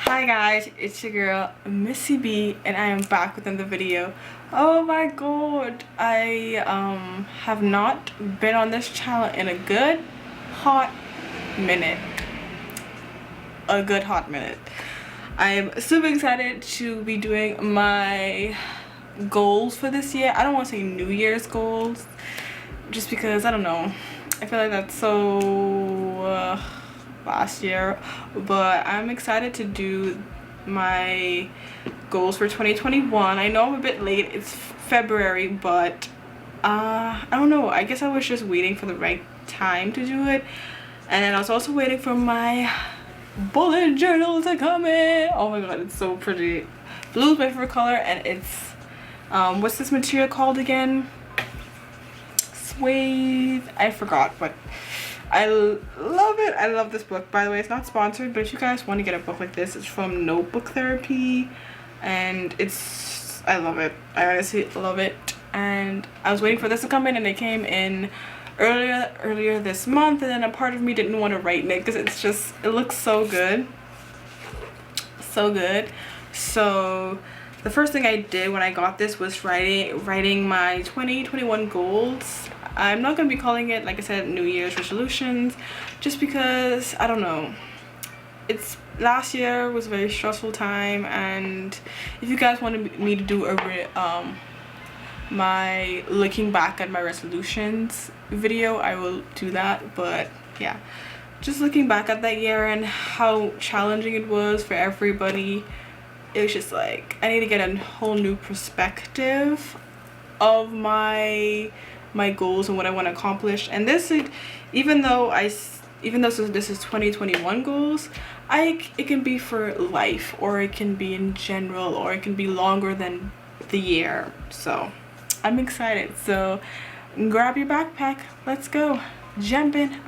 Hi guys, it's your girl Missy B and I am back with another video. Oh my god, I have not been on this channel in a good hot minute. I'm super excited to be doing my goals for this year. I don't want to say New Year's goals just because I don't know. I feel like that's so last year, but I'm excited to do my goals for 2021. I know I'm a bit late, it's February, but I don't know, I guess I was just waiting for the right time to do it, and then I was also waiting for my bullet journal to come in. Oh my god, it's so pretty. Blue is my favorite color, and it's what's this material called again? Suede, I forgot, but I love it. I love this book. By the way, it's not sponsored, but if you guys want to get a book like this, it's from Notebook Therapy, and I love it. I honestly love it. And I was waiting for this to come in, and it came in earlier this month, and then a part of me didn't want to write it because it looks so good. So the first thing I did when I got this was writing my 2021 goals. I'm not going to be calling it, like I said, New Year's resolutions, just because, I don't know, last year was a very stressful time, and if you guys wanted me to do my looking back at my resolutions video, I will do that. But yeah, just looking back at that year and how challenging it was for everybody, it was just like, I need to get a whole new perspective of my goals and what I want to accomplish. And this is, even though this is 2021 goals, it can be for life, or it can be in general, or it can be longer than the year. So I'm excited. So grab your backpack, let's go, jump in,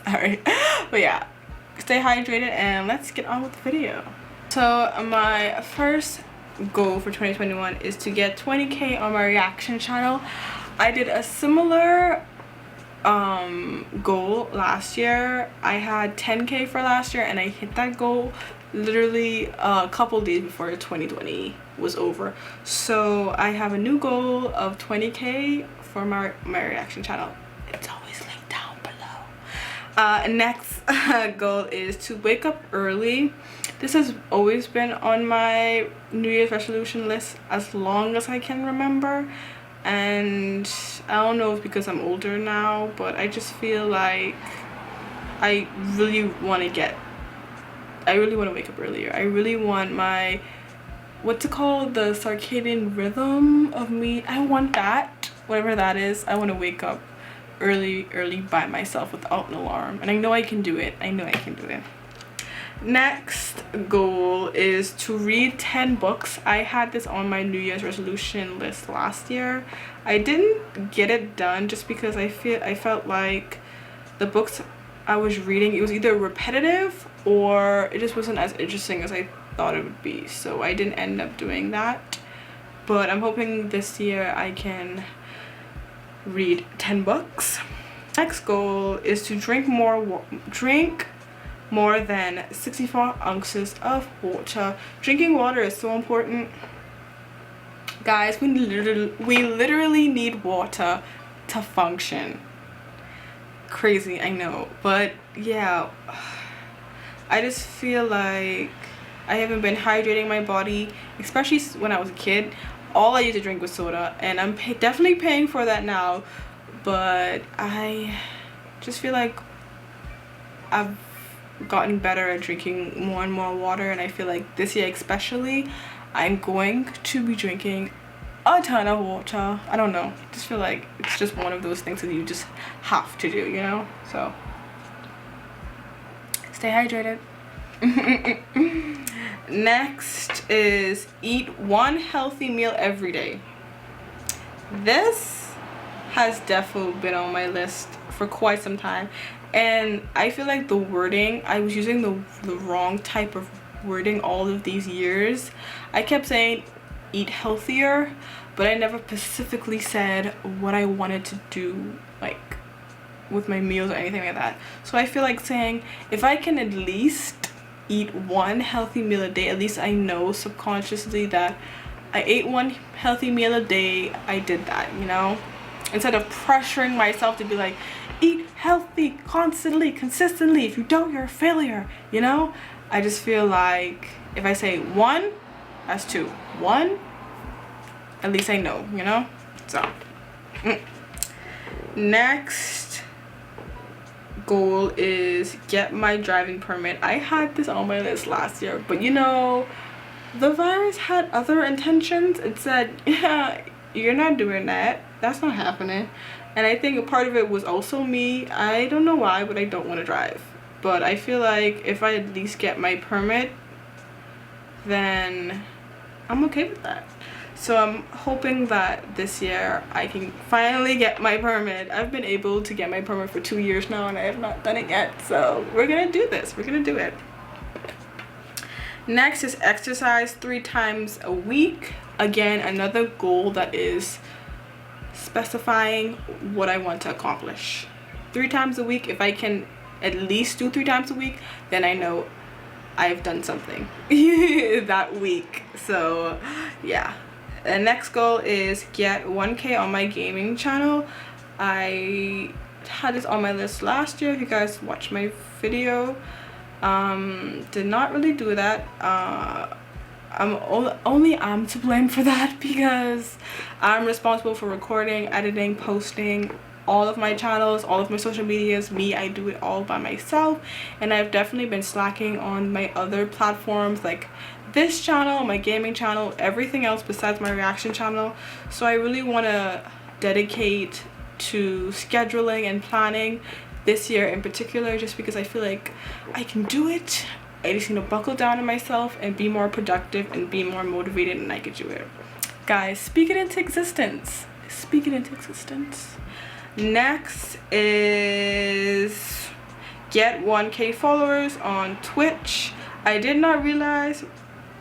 sorry. But yeah, stay hydrated and let's get on with the video. So my first goal for 2021 is to get 20k on my reaction channel. I did a similar goal last year. I had 10k for last year, and I hit that goal literally a couple days before 2020 was over. So I have a new goal of 20k for my reaction channel. It's always linked down below. Next goal is to wake up early. This has always been on my New Year's resolution list as long as I can remember. And I don't know if it's because I'm older now, but I just feel like I really want to wake up earlier. I really want my, what's it called, the circadian rhythm of me. I want that, whatever that is. I want to wake up early by myself without an alarm, and I know I can do it. Next goal is to read 10 books. I had this on my New Year's resolution list last year. I didn't get it done just because I felt like the books I was reading, it was either repetitive or it just wasn't as interesting as I thought it would be. So I didn't end up doing that. But I'm hoping this year I can read 10 books. Next goal is to drink more than 64 ounces of water. Drinking water is so important, guys. We literally need water to function. Crazy, I know, but yeah, I just feel like I haven't been hydrating my body, especially when I was a kid. All I used to drink was soda, and I'm definitely paying for that now, but I just feel like I've gotten better at drinking more and more water, and I feel like this year especially I'm going to be drinking a ton of water. I don't know, I just feel like it's just one of those things that you just have to do, you know? So stay hydrated. Next is eat one healthy meal every day. This has definitely been on my list for quite some time, and I feel like the wording, I was using the wrong type of wording all of these years. I kept saying eat healthier, but I never specifically said what I wanted to do, like with my meals or anything like that. So I feel like saying if I can at least eat one healthy meal a day. At least I know subconsciously that I ate one healthy meal a day. I did that, you know, instead of pressuring myself to be like, eat healthy constantly, consistently. If you don't, you're a failure, you know. I just feel like if I say one, that's two. One, at least I know, you know. So next goal is get my driving permit. I had this on my list last year, but you know, the virus had other intentions. It said, yeah, you're not doing that, that's not happening. And I think a part of it was also me. I don't know why, but I don't want to drive. But I feel like if I at least get my permit, then I'm okay with that. So I'm hoping that this year I can finally get my permit. I've been able to get my permit for 2 years now and I have not done it yet. So we're gonna do this. We're gonna do it. Next is exercise 3 times a week. Again, another goal that is specifying what I want to accomplish. 3 times a week. If I can at least do 3 times a week, then I know I've done something that week. So yeah. The next goal is get 1K on my gaming channel. I had this on my list last year. If you guys watched my video, did not really do that. I'm only I'm to blame for that because I'm responsible for recording, editing, posting all of my channels, all of my social medias. I do it all by myself, and I've definitely been slacking on my other platforms like this channel, my gaming channel, everything else besides my reaction channel. So I really want to dedicate to scheduling and planning this year in particular, just because I feel like I can do it. I just need to buckle down on myself and be more productive and be more motivated, and I could do it. Guys, speak it into existence. Speak it into existence. Next is get 1K followers on Twitch. I did not realize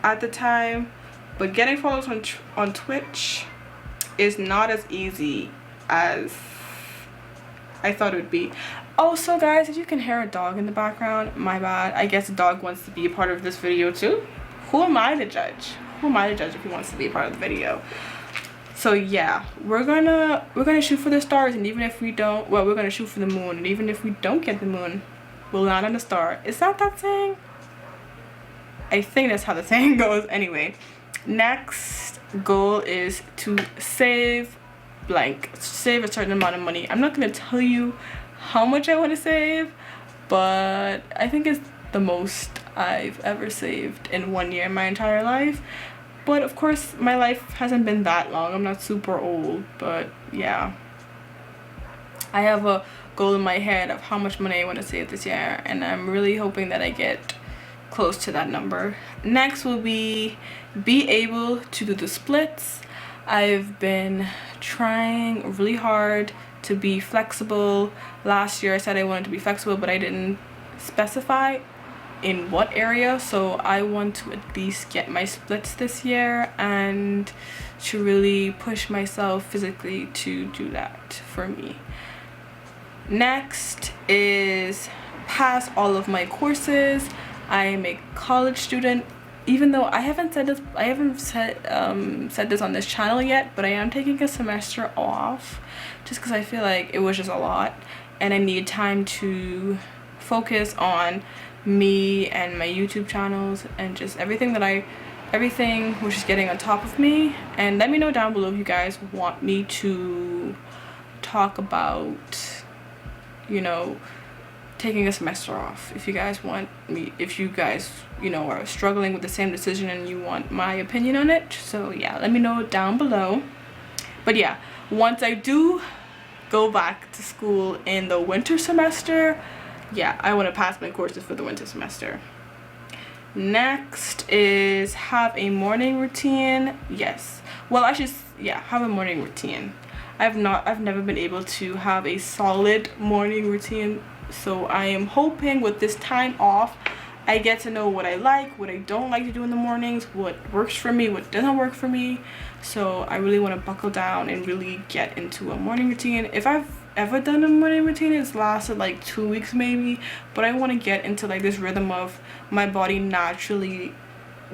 at the time, but getting followers on Twitch is not as easy as I thought it would be. Also, guys, if you can hear a dog in the background, my bad. I guess a dog wants to be a part of this video too. Who am I to judge? Who am I to judge if he wants to be a part of the video? So yeah, we're gonna shoot for the stars, and even if we don't, well, we're gonna shoot for the moon, and even if we don't get the moon, we'll land on a star. Is that saying? I think that's how the saying goes. Anyway, next goal is to save a certain amount of money. I'm not gonna tell you how much I want to save, but I think it's the most I've ever saved in 1 year in my entire life. But of course my life hasn't been that long. I'm not super old, but yeah, I have a goal in my head of how much money I want to save this year, and I'm really hoping that I get close to that number. Next will be able to do the splits. I've been trying really hard to be flexible. Last year I said I wanted to be flexible, but I didn't specify in what area, so I want to at least get my splits this year and to really push myself physically to do that for me. Next is pass all of my courses. I am a college student. Even though I haven't said this on this channel yet, but I am taking a semester off just because I feel like it was just a lot and I need time to focus on me and my YouTube channels and just everything which is getting on top of me. And let me know down below if you guys want me to talk about, you know, taking a semester off. If you guys want me, if you guys, you know, are struggling with the same decision and you want my opinion on it. So yeah, let me know down below. But yeah, once I do go back to school in the winter semester, yeah, I want to pass my courses for the winter semester. Next is have a morning routine. Yes, well, I should, yeah, have a morning routine. I've never been able to have a solid morning routine, so I am hoping with this time off I get to know what I like, what I don't like to do in the mornings, what works for me, what doesn't work for me. So I really want to buckle down and really get into a morning routine. If I've ever done a morning routine. It's lasted like 2 weeks maybe, but I want to get into like this rhythm of my body naturally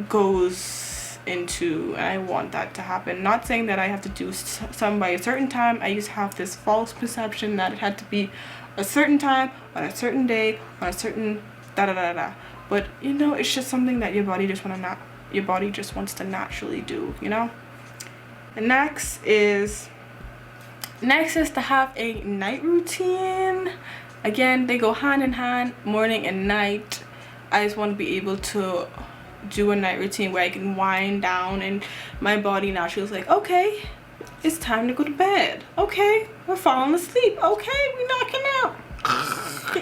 goes into, and I want that to happen. Not saying that I have to do something by a certain time. I used to have this false perception that it had to be a certain time on a certain day on a certain da da da da. But you know, it's just something that your body just wants to naturally do, you know. And next is to have a night routine. Again, they go hand in hand, morning and night. I just want to be able to do a night routine where I can wind down and my body naturally is like, okay, it's time to go to bed. Okay, we're falling asleep. Okay, we're knocking out.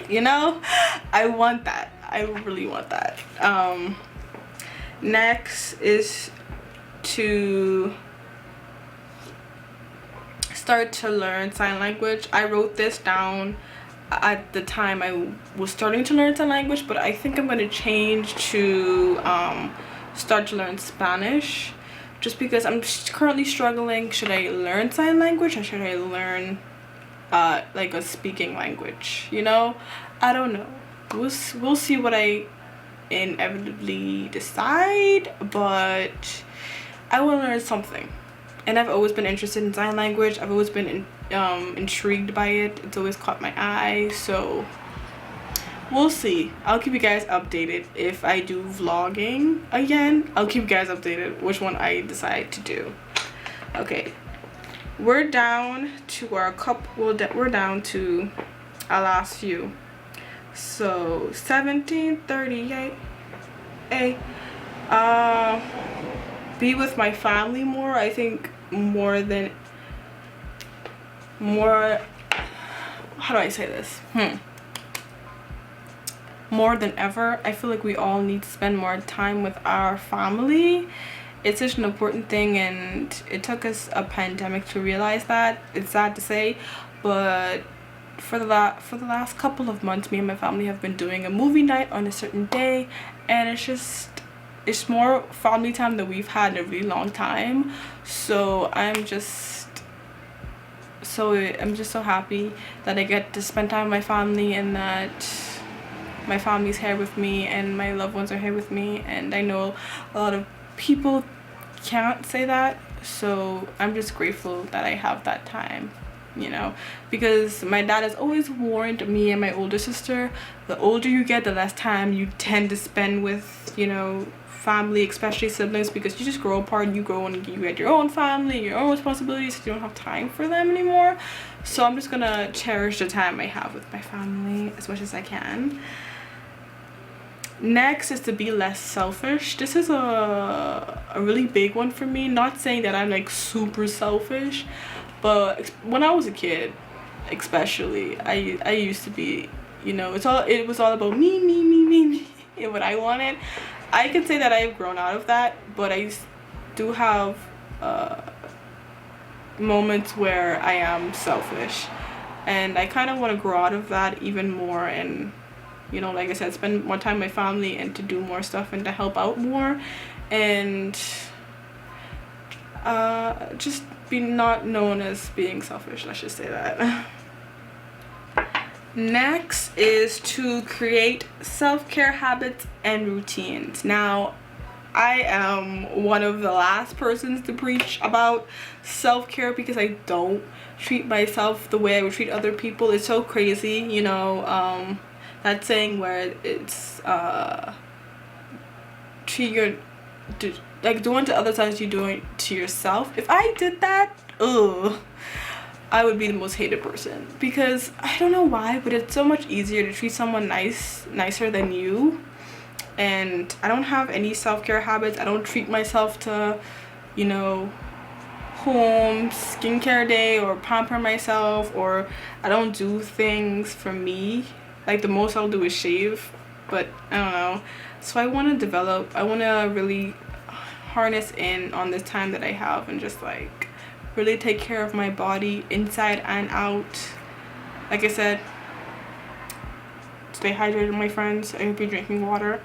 You know, I want that. I really want that. Next is to start to learn sign language. I wrote this down at the time I was starting to learn sign language, but I think I'm going to change to start to learn Spanish, just because I'm currently struggling. Should I learn sign language or should I learn like a speaking language, you know? I don't know. We'll see what I inevitably decide, but I want to learn something. And I've always been interested in sign language. I've always been intrigued by it. It's always caught my eye. So we'll see. I'll keep you guys updated if I do vlogging again. I'll keep you guys updated which one I decide to do. Okay, we're down to our we're down to our last few. So 1738. Be with my family more. I think more, how do I say this? More than ever, I feel like we all need to spend more time with our family. It's such an important thing, and it took us a pandemic to realize that. It's sad to say, but for the last couple of months, me and my family have been doing a movie night on a certain day, and it's more family time than we've had in a really long time. So I'm just so happy that I get to spend time with my family, and that my family's here with me and my loved ones are here with me. And I know a lot of people can't say that, so I'm just grateful that I have that time, you know, because my dad has always warned me and my older sister, the older you get, the less time you tend to spend with, you know, family, especially siblings, because you just grow apart and you grow and you get your own family, your own responsibilities, so you don't have time for them anymore. So I'm just gonna cherish the time I have with my family as much as I can. Next is to be less selfish. This is a really big one for me. Not saying that I'm like super selfish, but when I was a kid especially, I used to be, you know, it was all about me and what I wanted. I can say that I've grown out of that, but I do have moments where I am selfish, and I kind of want to grow out of that even more, and, you know, like I said, spend more time with my family and to do more stuff and to help out more, and just be not known as being selfish, let's just say that. Next is to create self-care habits and routines. Now, I am one of the last persons to preach about self-care because I don't treat myself the way I would treat other people. It's so crazy, you know, that saying where it's do unto others as you do it to yourself. If I did that, I would be the most hated person, because I don't know why, but it's so much easier to treat someone nicer than you. And I don't have any self-care habits. I don't treat myself to, you know, home skincare day or pamper myself, or I don't do things for me. Like, the most I'll do is shave, but I don't know. So I want to really harness in on this time that I have and just like really take care of my body inside and out. Like I said, stay hydrated, my friends. I hope you're drinking water.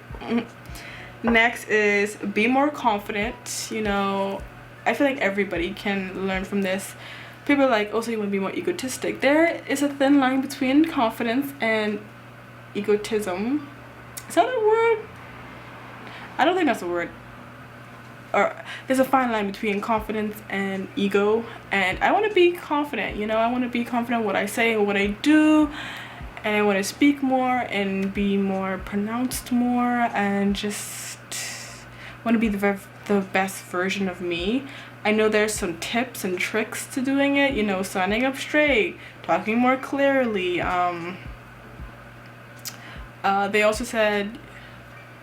Next is be more confident. You know, I feel like everybody can learn from this. people are like, also you want to be more egotistic. There is a thin line between confidence and egotism. Is that a word? I don't think that's a word. Or there's a fine line between confidence and ego, and I want to be confident, you know. I want to be confident in what I say and what I do, and I want to speak more and be more pronounced more, and just want to be the best version of me. I know there's some tips and tricks to doing it, you know, standing up straight, talking more clearly. They also said,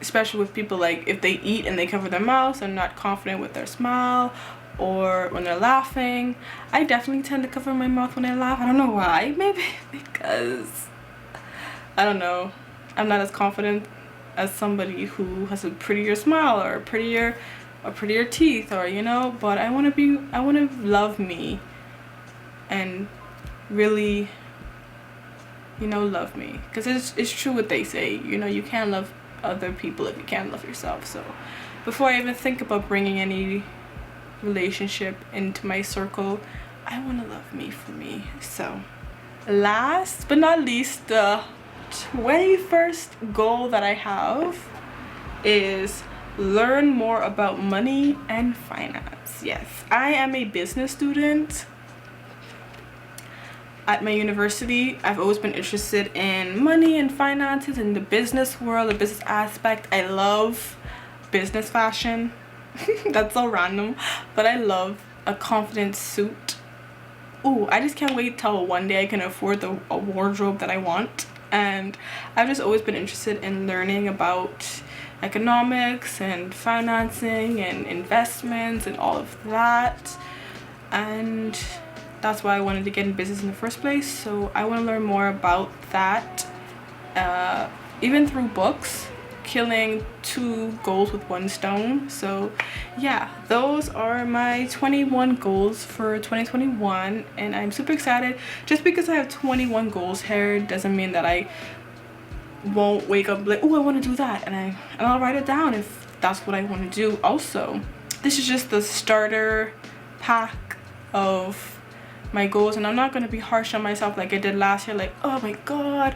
especially with people, like if they eat and they cover their mouths and not confident with their smile, or when they're laughing. I definitely tend to cover my mouth when I laugh. I don't know why. Maybe because I don't know, I'm not as confident as somebody who has a prettier smile or prettier teeth, or you know. But I want to love me and really, you know, love me, because it's true what they say, you know, you can't love other people if you can't love yourself. So before I even think about bringing any relationship into my circle, I want to love me for me. So last but not least, the 21st goal that I have is learn more about money and finance. Yes, I am a business student at my university. I've always been interested in money and finances and the business world, the business aspect. I love business fashion. That's so random, but I love a confident suit. Ooh, I just can't wait till one day I can afford a wardrobe that I want. And I've just always been interested in learning about economics and financing and investments and all of that, and that's why I wanted to get in business in the first place. So I want to learn more about that, even through books, killing 2 goals with 1 stone. So yeah, those are my 21 goals for 2021, and I'm super excited. Just because I have 21 goals here doesn't mean that I won't wake up like, oh, I want to do that, and I'll write it down if that's what I want to do. Also, this is just the starter pack of my goals, and I'm not going to be harsh on myself like I did last year, like, oh my god,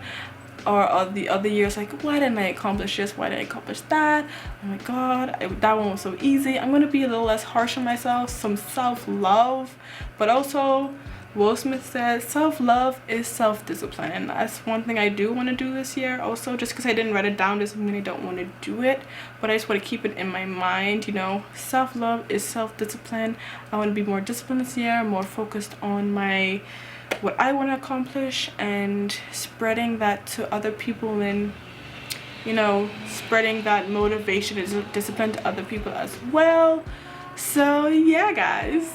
or the other years, like, why didn't I accomplish this, why didn't I accomplish that, oh my god, that one was so easy. I'm going to be a little less harsh on myself, some self-love. But also, Will Smith said self-love is self-discipline, and that's one thing I do want to do this year. Also, just because I didn't write it down doesn't mean I don't want to do it, but I just want to keep it in my mind, you know. Self-love is self-discipline. I want to be more disciplined this year, more focused on what I want to accomplish, and spreading that to other people, and you know, spreading that motivation and discipline to other people as well. So yeah guys,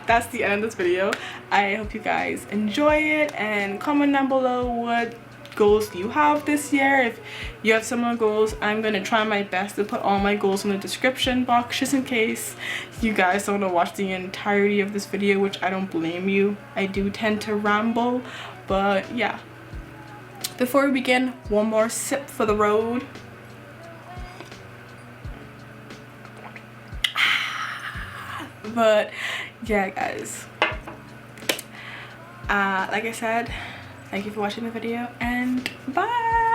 that's the end of this video. I hope you guys enjoy it, and comment down below what goals you have this year. If you have similar goals, I'm gonna try my best to put all my goals in the description box, just in case you guys don't want to watch the entirety of this video, which I don't blame you. I do tend to ramble, but yeah. Before we begin, one more sip for the road. But yeah guys, like I said, thank you for watching the video, and bye.